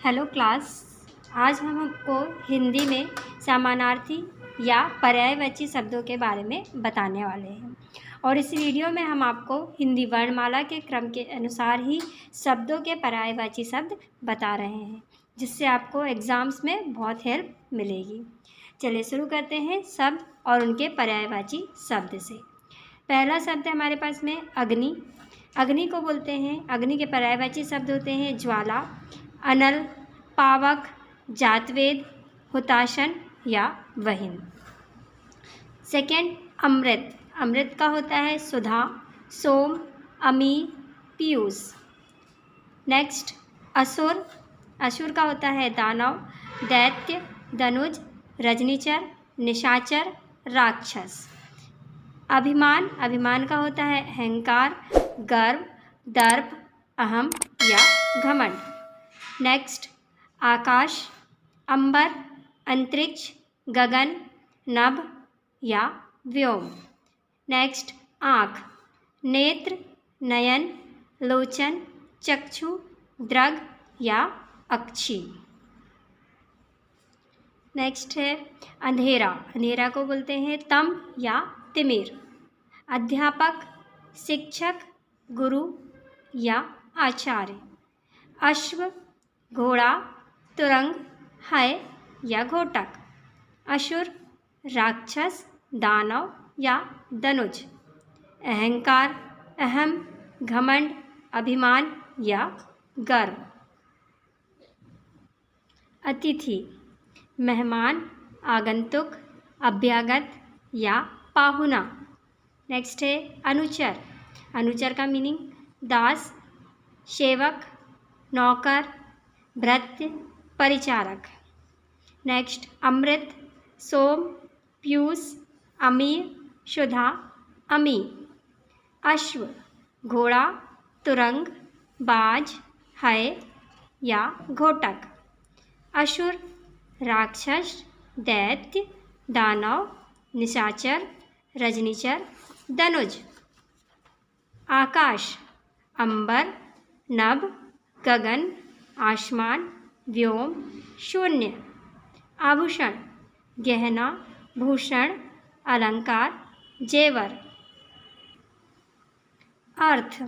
Hello class. आज हम आपको हिंदी में समानार्थी या पर्यायवाची शब्दों के बारे में बताने वाले हैं और इस वीडियो में हम आपको हिंदी वर्णमाला के क्रम के अनुसार ही शब्दों के पर्यायवाची शब्द बता रहे हैं, जिससे आपको एग्ज़ाम्स में बहुत हेल्प मिलेगी। चलिए शुरू करते हैं शब्द और उनके पर्यायवाची शब्द से। पहला शब्द है हमारे पास में अग्नि। अग्नि को बोलते हैं, अग्नि के पर्यायवाची शब्द होते हैं ज्वाला, अनल, पावक, जातवेद, हुताशन या वहीन। सेकेंड अमृत। अमृत का होता है सुधा, सोम, अमी, पीयूष। नेक्स्ट असुर। असुर का होता है दानव, दैत्य, धनुज, रजनीचर, निशाचर, राक्षस। अभिमान। अभिमान का होता है अहंकार, गर्व, दर्प, अहम या घमंड। नेक्स्ट आकाश, अंबर, अंतरिक्ष, गगन, नभ या व्योम। नेक्स्ट आँख, नेत्र, नयन, लोचन, चक्षु, दृग या अक्षी। नेक्स्ट है अंधेरा। अंधेरा को बोलते हैं तम या तिमिर। अध्यापक, शिक्षक, गुरु या आचार्य। अश्व, घोड़ा, तुरंग, है या घोटक। असुर, राक्षस, दानव या धनुज। अहंकार, अहम, घमंड, अभिमान या गर्व। अतिथि, मेहमान, आगंतुक, अभ्यागत या पाहुना। नेक्स्ट है अनुचर। अनुचर का मीनिंग दास, सेवक, नौकर, भृत्य, परिचारक। नेक्स्ट अमृत, सोम, पीयूष, अमीर, सुधा, अमी। अश्व, घोड़ा, तुरंग, बाज, है या घोटक। असुर, राक्षस, दैत्य, दानव, निशाचर, रजनीचर, धनुज। आकाश, अंबर, नभ, गगन, आसमान, व्योम, शून्य। आभूषण, गहना, भूषण, अलंकार, जेवर। अर्थ,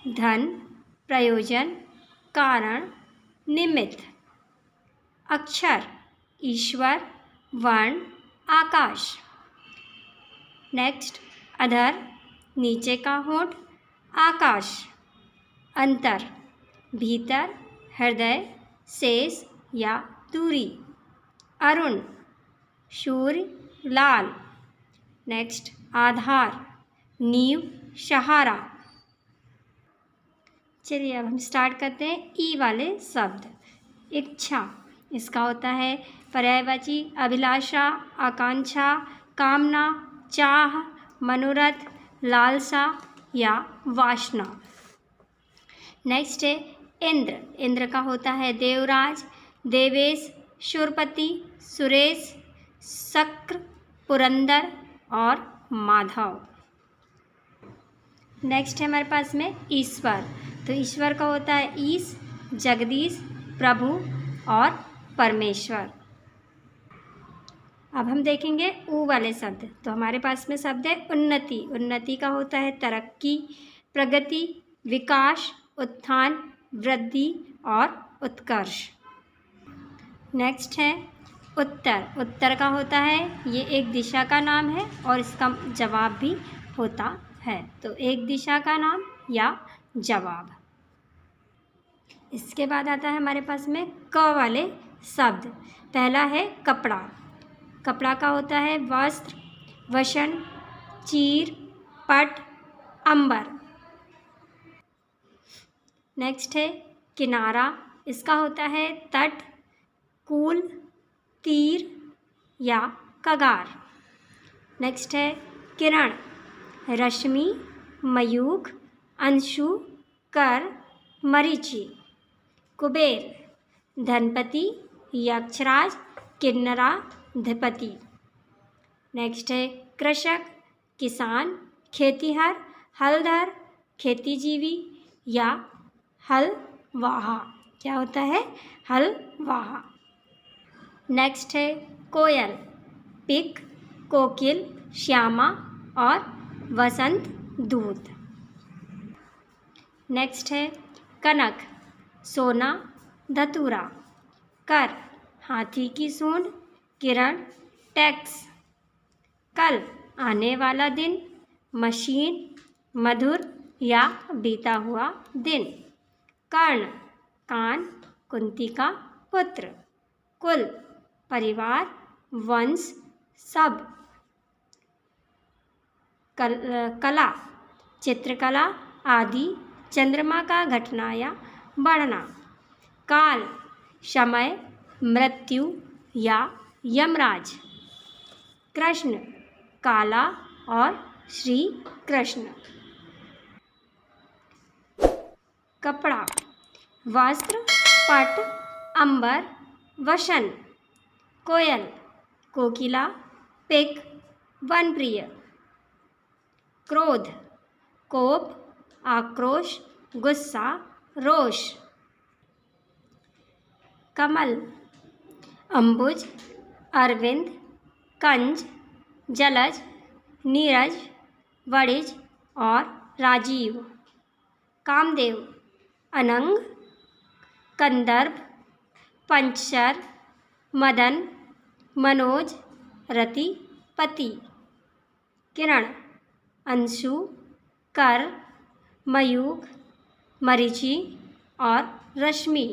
धन, प्रयोजन, कारण, निमित्त। अक्षर, ईश्वर, वर्ण, आकाश। नेक्स्ट अधर, नीचे का होंठ, आकाश। अंतर, भीतर, हृदय, शेष या दूरी। अरुण, सूर्य, लाल। नेक्स्ट आधार, नींव, सहारा। चलिए अब हम स्टार्ट करते हैं ई वाले शब्द। इच्छा, इसका होता है पर्यायवाची अभिलाषा, आकांक्षा, कामना, चाह, मनोरथ, लालसा या वासना। नेक्स्ट है इंद्र। इंद्र का होता है देवराज, देवेश, सुरपति, सुरेश, शक्र, पुरंदर और माधव। नेक्स्ट है हमारे पास में ईश्वर। तो ईश्वर का होता है ईश, जगदीश, प्रभु और परमेश्वर। अब हम देखेंगे ऊ वाले शब्द। तो हमारे पास में शब्द है उन्नति। उन्नति का होता है तरक्की, प्रगति, विकास, उत्थान, वृद्धि और उत्कर्ष। नेक्स्ट है उत्तर। उत्तर का होता है ये एक दिशा का नाम है और इसका जवाब भी होता है। तो एक दिशा का नाम या जवाब। इसके बाद आता है हमारे पास में क वाले शब्द। पहला है कपड़ा। कपड़ा का होता है वस्त्र, वसन, चीर, पट, अंबर। नेक्स्ट है किनारा। इसका होता है तट, कूल, तीर या कगार। नेक्स्ट है किरण, रश्मि, मयूख, अंशु, कर, मरीचि। कुबेर, धनपति, यक्षराज, किन्नरा, धिपति। नेक्स्ट है कृषक, किसान, खेतीहर, हलधर, खेतीजीवी या हलवाहा। क्या होता है? हलवा। नेक्स्ट है कोयल, पिक, कोकिल, श्यामा और वसंत दूत। नेक्स्ट है कनक, सोना, धतूरा। कर, हाथी की सूंड, किरण, टैक्स। कल, आने वाला दिन, मशीन, मधुर या बीता हुआ दिन। कर्ण, कान, कुंती का पुत्र। कुल, परिवार, वंश, सब। कला, चित्रकला आदि, चंद्रमा का घटना या बढ़ना। काल, समय, मृत्यु या यमराज। कृष्ण, काला और श्री कृष्ण। कपड़ा, वस्त्र, पट, अंबर, वसन। कोयल, कोकिला, पिक, वनप्रिय। क्रोध, कोप, आक्रोश, गुस्सा, रोष। कमल, अंबुज, अरविंद, कंज, जलज, नीरज, वणिज और राजीव। कामदेव, अनंग, कंदर्प, पंचर, मदन, मनोज, रति, पति। किरण, अंशु, कर, मयूख, मरीचि और रश्मि।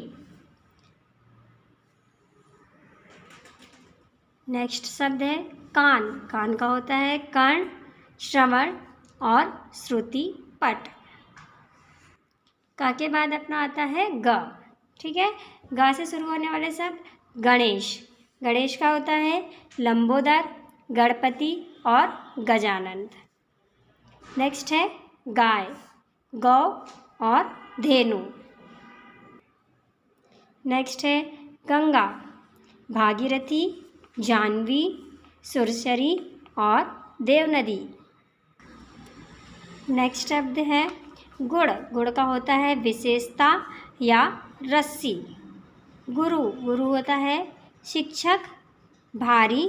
नेक्स्ट शब्द है कान। कान का होता है कर्ण, श्रवण और श्रुति, पट। का के बाद अपना आता है ग। ठीक है, गा से शुरू होने वाले शब्द गणेश। गणेश का होता है लंबोदर, गणपति और गजानंद। नेक्स्ट है गाय, गौ और धेनु। नेक्स्ट है गंगा, भागीरथी, जाह्नवी, सुरसरी और देवनदी। नेक्स्ट शब्द है गुड़। गुड़ का होता है विशेषता या रस्सी। गुरु, गुरु होता है शिक्षक, भारी,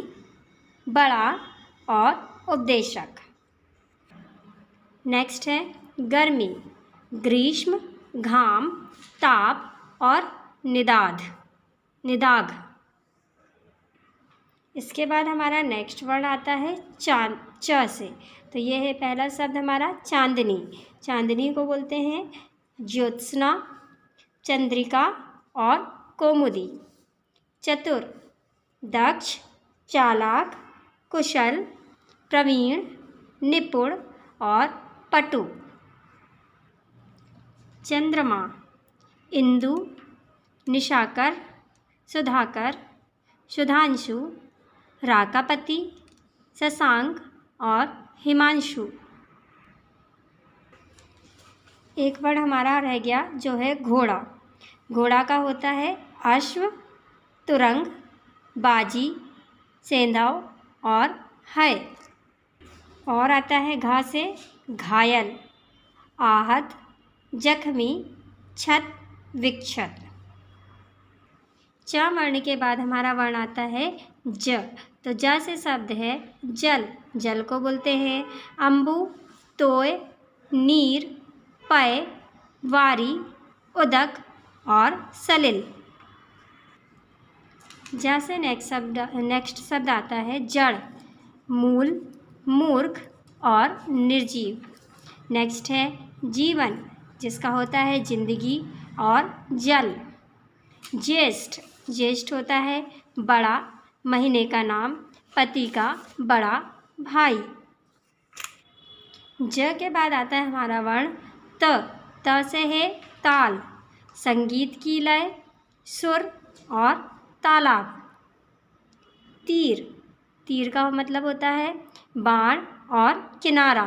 बड़ा और उपदेशक। नेक्स्ट है गर्मी, ग्रीष्म, घाम, ताप और निदाघ। इसके बाद हमारा नेक्स्ट वर्ड आता है चांद, च से। तो ये है पहला शब्द हमारा चांदनी। चांदनी को बोलते हैं ज्योत्सना, चंद्रिका और कौमुदी। चतुर, दक्ष, चालाक, कुशल, प्रवीण, निपुण और पटु। चंद्रमा, इंदु, निशाकर, सुधाकर, सुधांशु, राकापति, शशांक और हिमांशु। एक वर्ड हमारा रह गया जो है घोड़ा। घोड़ा का होता है अश्व, तुरंग, बाजी, सेंधव और है। और आता है घा से घायल, आहत, जख्मी, छत, विक्षत। च वर्ण के बाद हमारा वर्ण आता है ज। तो ज से शब्द है जल। जल को बोलते हैं अम्बु, तोय, नीर, पय, वारी, उदक और सलिल। ज से नेक्स्ट शब्द आता है जड़, मूल, मूर्ख और निर्जीव। नेक्स्ट है जीवन, जिसका होता है जिंदगी और जल। ज्येष्ठ, ज्येष्ठ होता है बड़ा, महीने का नाम, पति का बड़ा भाई। ज के बाद आता है हमारा वर्ण त। त से है ताल, संगीत की लय, सुर और तालाब। तीर, तीर का मतलब होता है बाण और किनारा।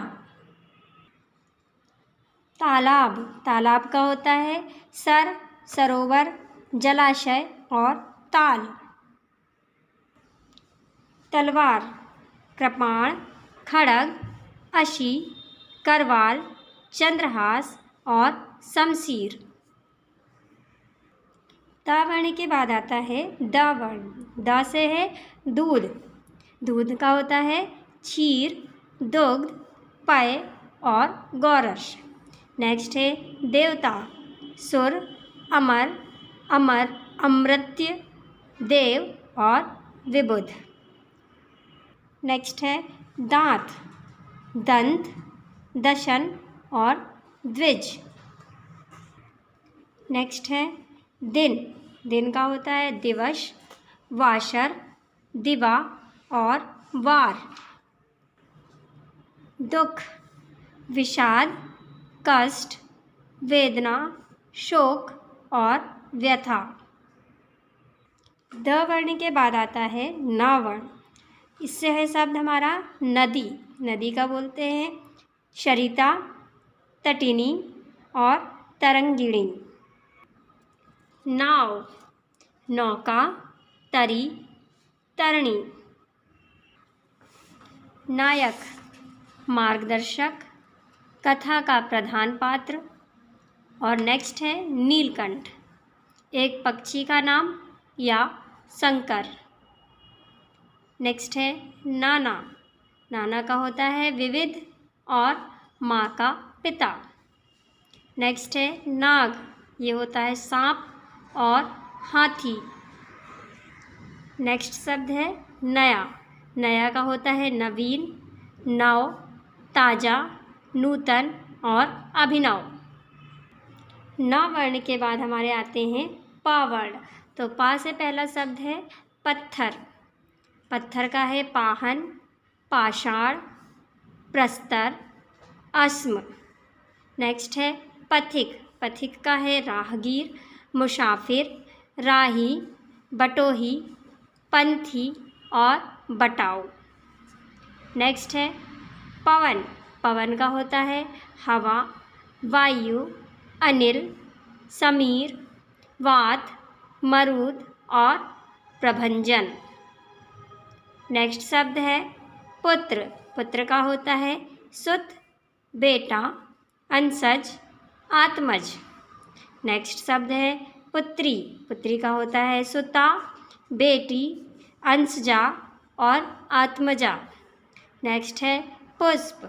तालाब, तालाब का होता है सर, सरोवर, जलाशय और ताल। तलवार, कृपाण, खड़ग, अशी, करवाल, चंद्रहास और शमशीर। त वर्ण के बाद आता है द वर्ण। द से है दूध। दूध का होता है क्षीर, दुग्ध, पेय और गौरस। नेक्स्ट है देवता, सुर, अमर, अमर, अमृत्य, देव और विबुध। नेक्स्ट है दांत, दंत, दशन और द्विज। नेक्स्ट है दिन। दिन का होता है दिवस, वासर, दिवा और वार। दुख, विषाद, कष्ट, वेदना, शोक और व्यथा। द वर्ण के बाद आता है न वर्ण। इससे है शब्द हमारा नदी। नदी का बोलते हैं सरिता, तटिनी और तरंगिणी। नाव, नौका, तरी, तरणी। नायक, मार्गदर्शक, कथा का प्रधान पात्र। और नेक्स्ट है नीलकंठ, एक पक्षी का नाम या शंकर। नेक्स्ट है नाना। नाना का होता है विविध और माँ का पिता। नेक्स्ट है नाग, ये होता है सांप और हाथी। नेक्स्ट शब्द है नया। नया का होता है नवीन, नव, ताज़ा, नूतन और अभिनव। न वर्ण के बाद हमारे आते हैं प वर्ण। तो पा से पहला शब्द है पत्थर। पत्थर का है पाहन, पाषाण, प्रस्तर, अस्म। नेक्स्ट है पथिक। पथिक का है राहगीर, मुसाफिर, राही, बटोही, पंथी और बटाऊ। नेक्स्ट है पवन। पवन का होता है हवा, वायु, अनिल, समीर, वात, मरुद और प्रभंजन। नेक्स्ट शब्द है पुत्र। पुत्र का होता है सुत, बेटा, अंशज, आत्मज। नेक्स्ट शब्द है पुत्री। पुत्री का होता है सुता, बेटी, अंशजा और आत्मजा। नेक्स्ट है पुष्प,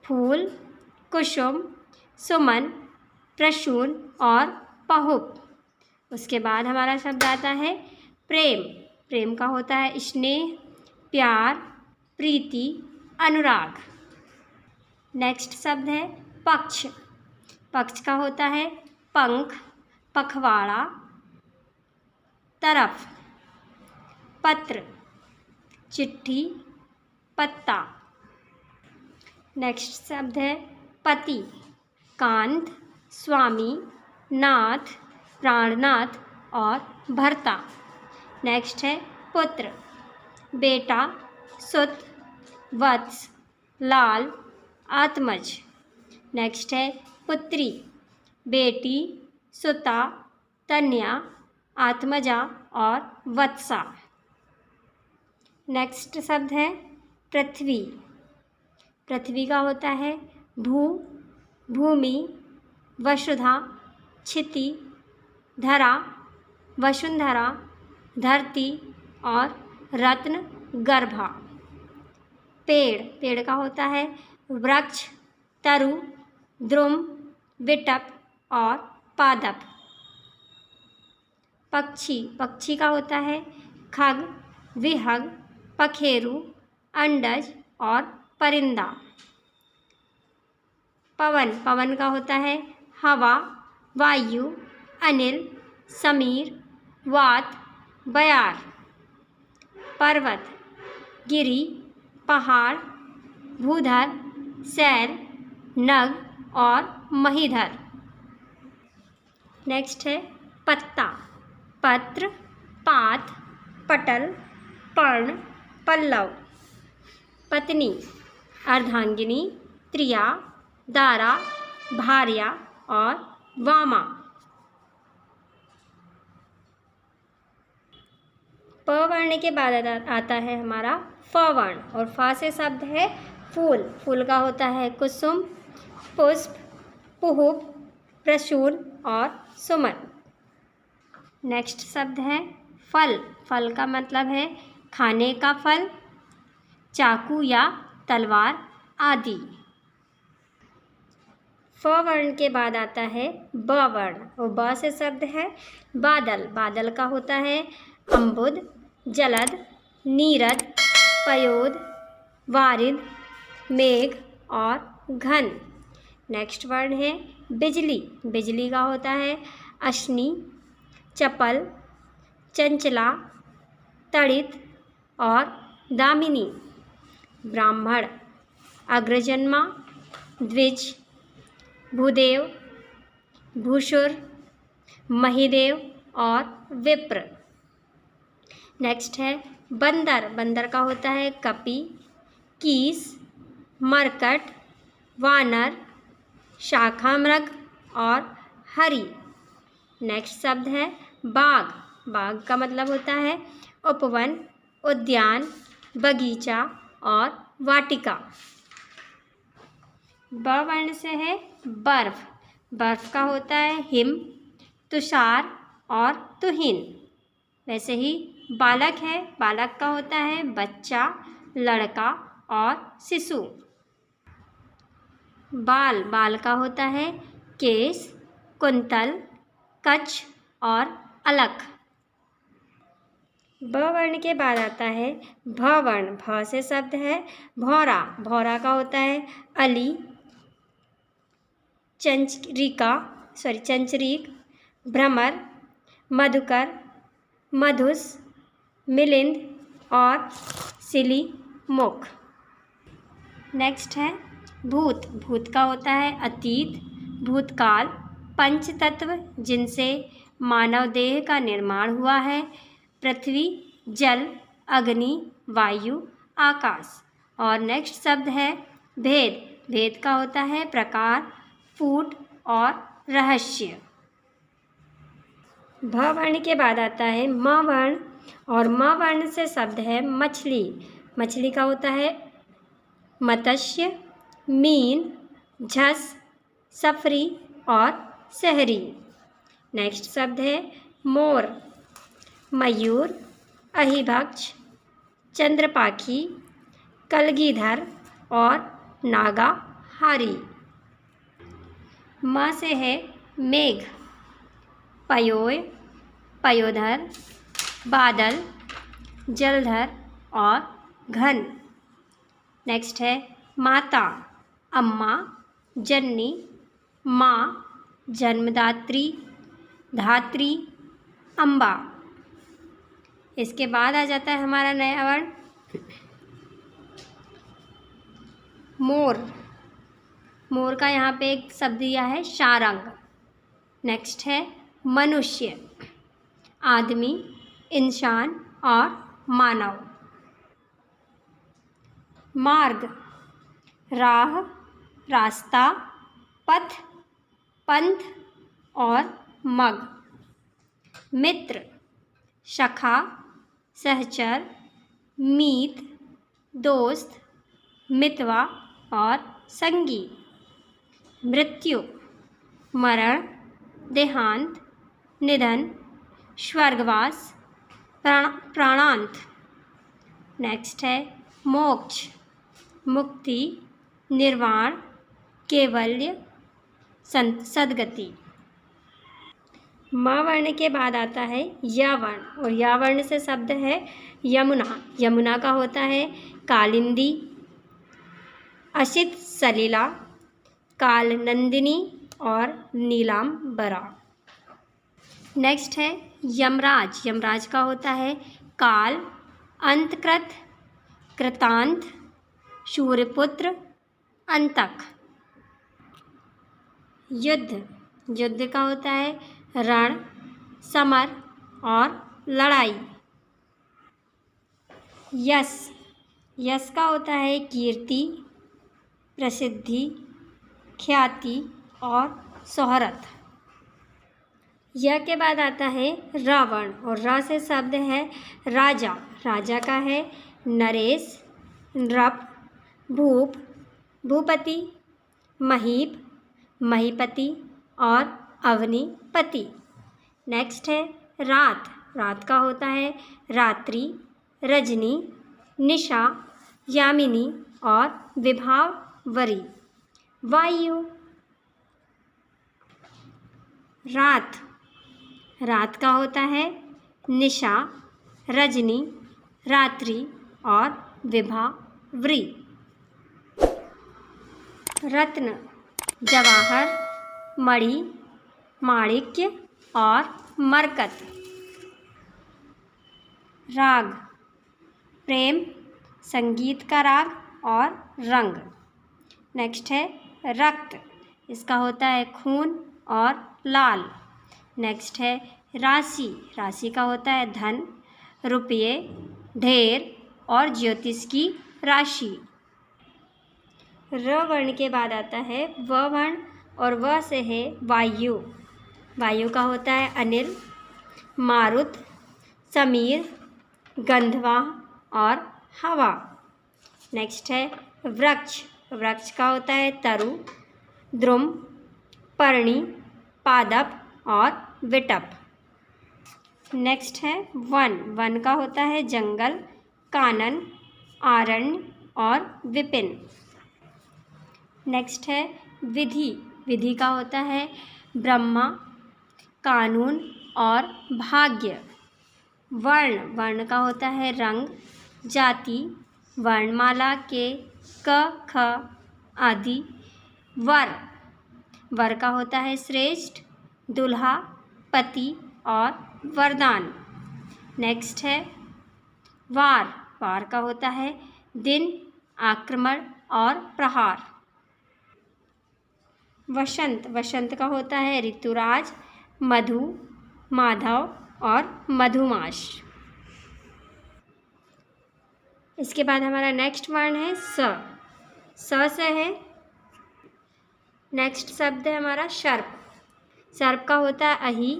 फूल, कुसुम, सुमन, प्रसून और पहुप। उसके बाद हमारा शब्द आता है प्रेम। प्रेम का होता है स्नेह, प्यार, प्रीति, अनुराग। नेक्स्ट शब्द है पक्ष। पक्ष का होता है पंख, पखवाड़ा, तरफ। पत्र, चिट्ठी, पत्ता। नेक्स्ट शब्द है पति। कांत, स्वामी, नाथ, प्राणनाथ और भर्ता। नेक्स्ट है पुत्र। बेटा, सुत, वत्स, लाल, आत्मज। नेक्स्ट है पुत्री। बेटी, सुता, तन्या, आत्मजा और वत्सा। नेक्स्ट शब्द है पृथ्वी। पृथ्वी का होता है भू, भूमि, वसुधा, क्षिति, धरा, वसुंधरा, धरती और रत्न गर्भा। पेड़। पेड़ का होता है वृक्ष, तरु, द्रुम, विटप और पादप। पक्षी। पक्षी का होता है खग, विहग, पखेरु, अंडज और परिंदा। पवन। पवन का होता है हवा, वायु, अनिल, समीर, वात, बयार। पर्वत, गिरी, पहाड़, भूधर, शैल, नग और महीधर। नेक्स्ट है पत्ता। पत्र, पात, पटल, पर्ण, पल्लव। पत्नी, अर्धांगिनी, त्रिया, दारा, भार्या और वामा। प वर्ण के बाद आता है हमारा फ वर्ण और फ से शब्द है फूल। फूल का होता है कुसुम, पुष्प, पुहुप, प्रसून और सुमन। नेक्स्ट शब्द है फल। फल का मतलब है खाने का फल, चाकू या तलवार आदि। फ वर्ण के बाद आता है ब वर्ण, और ब से शब्द है बादल। बादल का होता है अम्बुद, जलद, नीरद, पयोद, वारिद, मेघ और घन। नेक्स्ट वर्ण है बिजली। बिजली का होता है अश्नि, चपल, चंचला, तड़ित और दामिनी। ब्राह्मण अग्रजन्मा, द्विज, भूदेव, भूसुर, महिदेव और विप्र। नेक्स्ट है बंदर। बंदर का होता है कपि, कीस, मरकट, वानर, शाखामृग और हरि। नेक्स्ट शब्द है बाग। बाग का मतलब होता है उपवन, उद्यान, बगीचा और वाटिका। ब वर्ण से है बर्फ। बर्फ का होता है हिम, तुषार और तुहिन। वैसे ही बालक है। बालक का होता है बच्चा, लड़का और शिशु। बाल। बाल का होता है केस, कुंतल, कच्छ और अलख। ब वर्ण के बाद आता है भ वर्ण। भ से शब्द है भौरा। भौरा का होता है अली, चंचरीक, भ्रमर, मधुकर, मधुस, मिलिंद और सिलीमुख। नेक्स्ट है भूत। भूत का होता है अतीत, भूतकाल, पंच तत्व जिनसे मानव देह का निर्माण हुआ है, पृथ्वी, जल, अग्नि, वायु, आकाश। और नेक्स्ट शब्द है भेद। भेद का होता है प्रकार, फूट और रहस्य। भ वर्ण के बाद आता है म वर्ण, और म वर्ण से शब्द है मछली। मछली का होता है मत्स्य, मीन, झस, सफरी और सहरी। नेक्स्ट शब्द है मोर, मयूर, अहिभक्ष, चंद्रपाखी, कलगीधर और नागाहारी। म से है मेघ, पयोय, पयोधर, बादल, जलधर और घन। नेक्स्ट है माता, अम्मा, जननी, माँ, जन्मदात्री, धात्री, अम्बा। इसके बाद आ जाता है हमारा नया वर्ण मोर। मोर का यहाँ पे एक शब्द दिया है शारंग। नेक्स्ट है मनुष्य, आदमी, इंसान और मानव। मार्ग, राह, रास्ता, पथ, पंथ और मग। मित्र, सखा, सहचर, मीत, दोस्त, मितवा और संगी। मृत्यु, मरण, देहांत, निधन, स्वर्गवास, प्राणांत। नेक्स्ट है मोक्ष, मुक्ति, निर्वाण, कैवल्य, सद्गति। म वर्ण के बाद आता है य वर्ण, और य वर्ण से शब्द है यमुना। यमुना का होता है कालिंदी, असित सलिला, कालनंदिनी और नीलांबरा। नेक्स्ट है यमराज। यमराज का होता है काल, अंतकृत, कृतांत, सूर्यपुत्र, अंतक। युद्ध। युद्ध का होता है रण, समर और लड़ाई। यश। यश का होता है कीर्ति, प्रसिद्धि, ख्याति और शोहरत। य के बाद आता है र वर्ण, और र से शब्द है राजा। राजा का है नरेश, नृप, भूप, भूपति, महीप, महीपति और अवनीपति। नेक्स्ट है रात, रात का होता है रात्रि, रजनी, निशा, यामिनी और विभावरी। वायु, रात, रात का होता है निशा, रजनी, रात्रि और विभावरी। रत्न, जवाहर, मणि, माणिक्य और मरकत। राग, प्रेम, संगीत का राग और रंग। नेक्स्ट है रक्त, इसका होता है खून और लाल। नेक्स्ट है राशि, राशि का होता है धन, रुपये, ढेर और ज्योतिष की राशि। र वर्ण के बाद आता है व वर्ण और व से है वायु। वायु का होता है अनिल, मारुत, समीर, गंधवा और हवा। नेक्स्ट है वृक्ष, वृक्ष का होता है तरु, द्रुम, पर्णी, पादप और विटप। नेक्स्ट है वन, वन का होता है जंगल, कानन, आरण्य और विपिन। नेक्स्ट है विधि, विधि का होता है ब्रह्मा, कानून और भाग्य। वर्ण, वर्ण का होता है रंग, जाति, वर्णमाला के क ख आदि। वर, वर का होता है श्रेष्ठ, दुल्हा, पति और वरदान। नेक्स्ट है वार, वार का होता है दिन, आक्रमण और प्रहार। वसंत, वसंत का होता है ऋतुराज, मधु, माधव और मधुमास। इसके बाद हमारा नेक्स्ट वर्ण है स, स से है। नेक्स्ट शब्द है हमारा सर्प, सर्प का होता है अहि,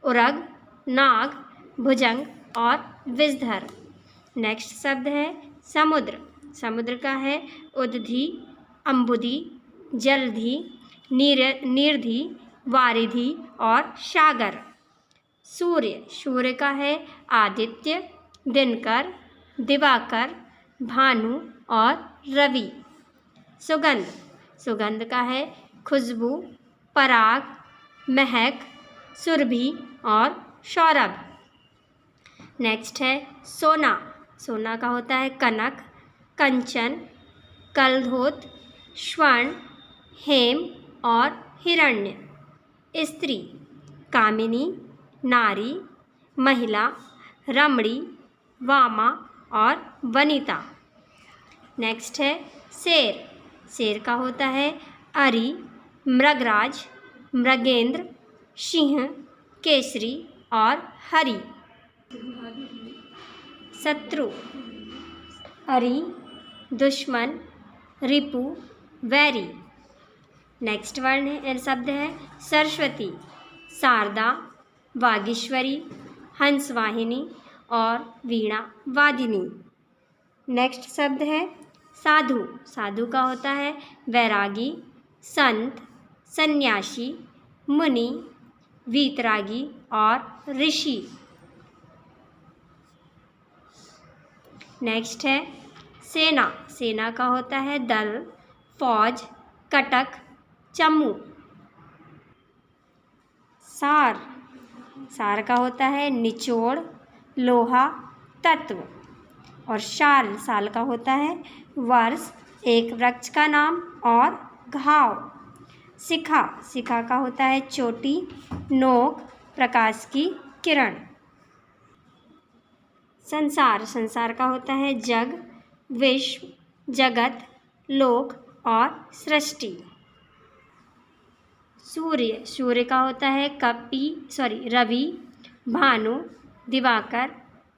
उरग, नाग, भुजंग और विषधर। नेक्स्ट शब्द है समुद्र, समुद्र का है उदधि, अम्बुधि, जलधि, निर्धि, वारिधि और सागर। सूर्य, सूर्य का है आदित्य, दिनकर, दिवाकर, भानु और रवि। सुगंध, सुगंध का है खुशबू, पराग, महक, सुरभि और सौरभ। नेक्स्ट है सोना, सोना का होता है कनक, कंचन, कलधोत, स्वर्ण, हेम और हिरण्य। स्त्री, कामिनी, नारी, महिला, रमणी, वामा और वनिता। नेक्स्ट है शेर, शेर का होता है अरि, मृगराज, मृगेंद्र, सिंह, केसरी और हरि। शत्रु, अरि, दुश्मन, रिपु, वैरी। नेक्स्ट वर्ण है शब्द है सरस्वती, शारदा, वागीश्वरी, हंसवाहिनी और वीणा वादिनी। नेक्स्ट शब्द है साधु, साधु का होता है वैरागी, संत, सन्यासी, मुनि, वीतरागी और ऋषि। नेक्स्ट है सेना, सेना का होता है दल, फौज, कटक, चमू। सार, सार का होता है निचोड़, लोहा, तत्व। और शाल, साल का होता है वर्ष, एक वृक्ष का नाम और घाव। शिखा, शिखा का होता है चोटी, नोक, प्रकाश की किरण। संसार, संसार का होता है जग, विश्व, जगत, लोक और सृष्टि। सूर्य, सूर्य का होता है रवि, भानु, दिवाकर,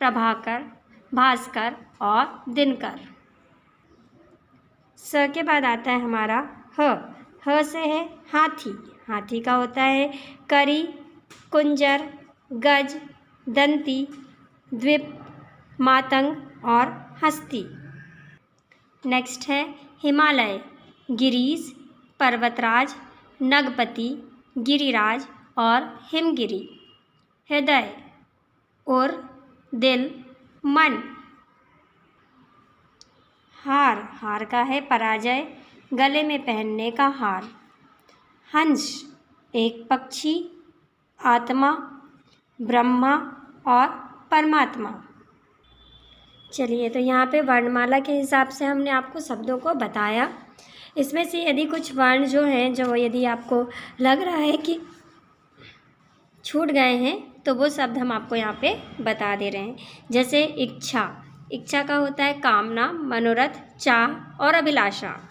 प्रभाकर, भास्कर और दिनकर। स के बाद आता है हमारा ह से है हाथी, हाथी का होता है करी, कुंजर, गज, दंती, द्वीप, मातंग और हस्ती। नेक्स्ट है हिमालय, गिरीश, पर्वतराज, नगपति, गिरिराज और हिमगिरी। हृदय, उर, दिल, मन। हार, हार का है पराजय, गले में पहनने का हार। हंस, एक पक्षी, आत्मा, ब्रह्मा और परमात्मा। चलिए, तो यहाँ पे वर्णमाला के हिसाब से हमने आपको शब्दों को बताया। इसमें से यदि कुछ वर्ण जो हैं, जो यदि आपको लग रहा है कि छूट गए हैं, तो वो शब्द हम आपको यहाँ पे बता दे रहे हैं। जैसे इच्छा, इच्छा का होता है कामना, मनोरथ, चाह और अभिलाषा।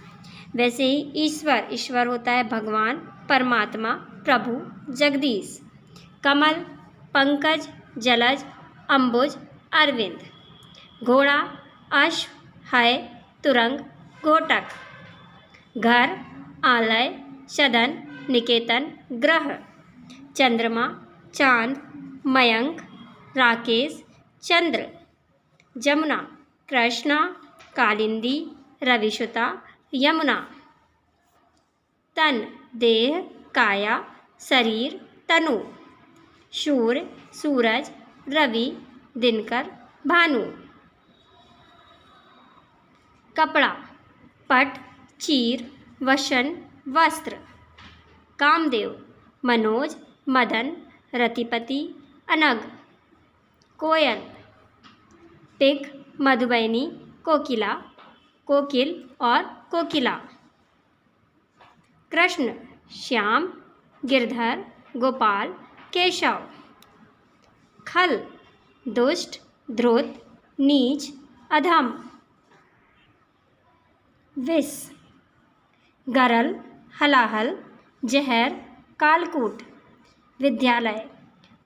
वैसे ही ईश्वर, ईश्वर होता है भगवान, परमात्मा, प्रभु, जगदीश। कमल, पंकज, जलज, अम्बुज, अरविंद। घोड़ा, अश्व, है, तुरंग, घोटक। घर, आलय, सदन, निकेतन, ग्रह। चंद्रमा, चांद, मयंक, राकेश, चंद्र। जमुना, कृष्णा, कालिंदी, रविसुता, यमुना। तन, देह, काया, शरीर, तनु। सूर्य, सूरज, रवि, दिनकर, भानु। कपड़ा, पट, चीर, वसन, वस्त्र। कामदेव, मनोज, मदन, रतिपति, अनग। कोयल, पिक, मधुबनी, कोकिला, कोकिल और कोकिला। कृष्ण, श्याम, गिरधर, गोपाल, केशव। खल, दुष्ट, धृत, नीच, अधम। विष, गरल, हलाहल, जहर, कालकूट। विद्यालय,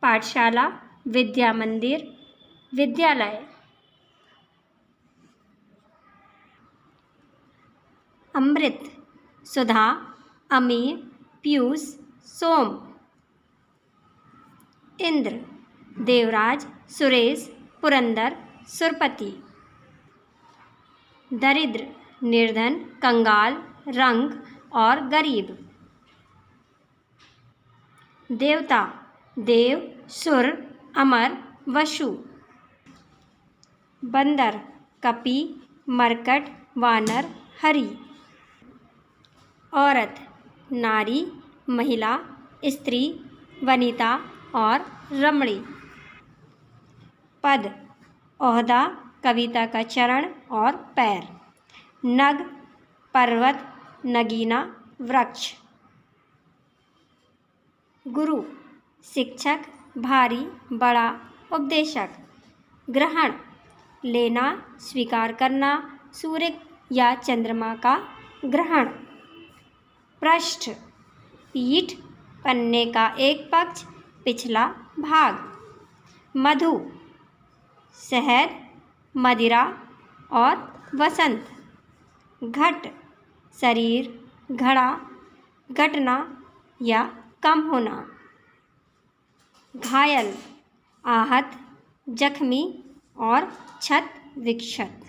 पाठशाला, विद्या मंदिर, विद्यालय। अमृत, सुधा, अमीर, पीयूष, सोम। इंद्र, देवराज, सुरेश, पुरंदर, सुरपति। दरिद्र, निर्धन, कंगाल, रंग और गरीब। देवता, देव, सुर, अमर, वसु। बंदर, कपि, मरकट, वानर, हरि। औरत, नारी, महिला, स्त्री, वनिता और रमणी। पद, ओहदा, कविता का चरण और पैर। नग, पर्वत, नगीना, वृक्ष। गुरु, शिक्षक, भारी, बड़ा, उपदेशक। ग्रहण, लेना, स्वीकार करना, सूर्य या चंद्रमा का ग्रहण। पृष्ठ, पीठ, पन्ने का एक पक्ष, पिछला भाग। मधु, शहद, मदिरा और वसंत। घट, शरीर, घड़ा, घटना या कम होना। घायल, आहत, जख्मी और क्षत विक्षत।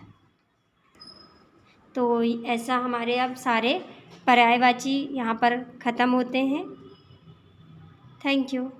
तो ऐसा हमारे अब सारे पर्यायवाची यहाँ पर ख़त्म होते हैं। Thank you.